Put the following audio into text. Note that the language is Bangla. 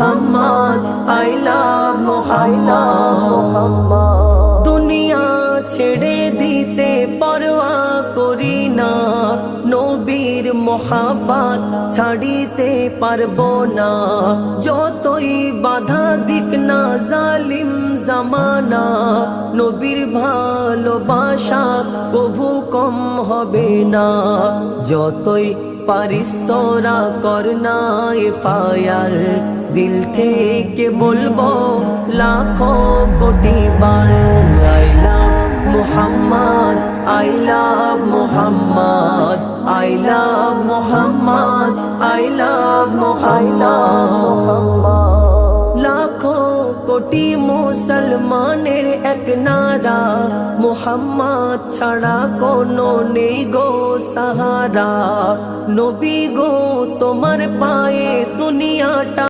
Muhammad, I love Muhammad. দুনিয়া ছেড়ে দিতে পরোয়া করি না, নবীর মোহাব্বত ছাড়িতে পারবো না। যতই বাধা দিক না জালিম জামানা, নবীর ভালোবাসা কভু কম হবে না। যতই পারিস তোরা করনা ফায়ার, দিল থেকে বলবো লাখো কোটি বার, I love Muhammad, I love Muhammad, I love Muhammad, I love Muhammad. লাখো কোটি মুসলমানের এক নারা, মুহাম্মদ ছাড়া কোনো নেই গো সাহারা। নবী গো তোমার পায়ে দুনিয়াটা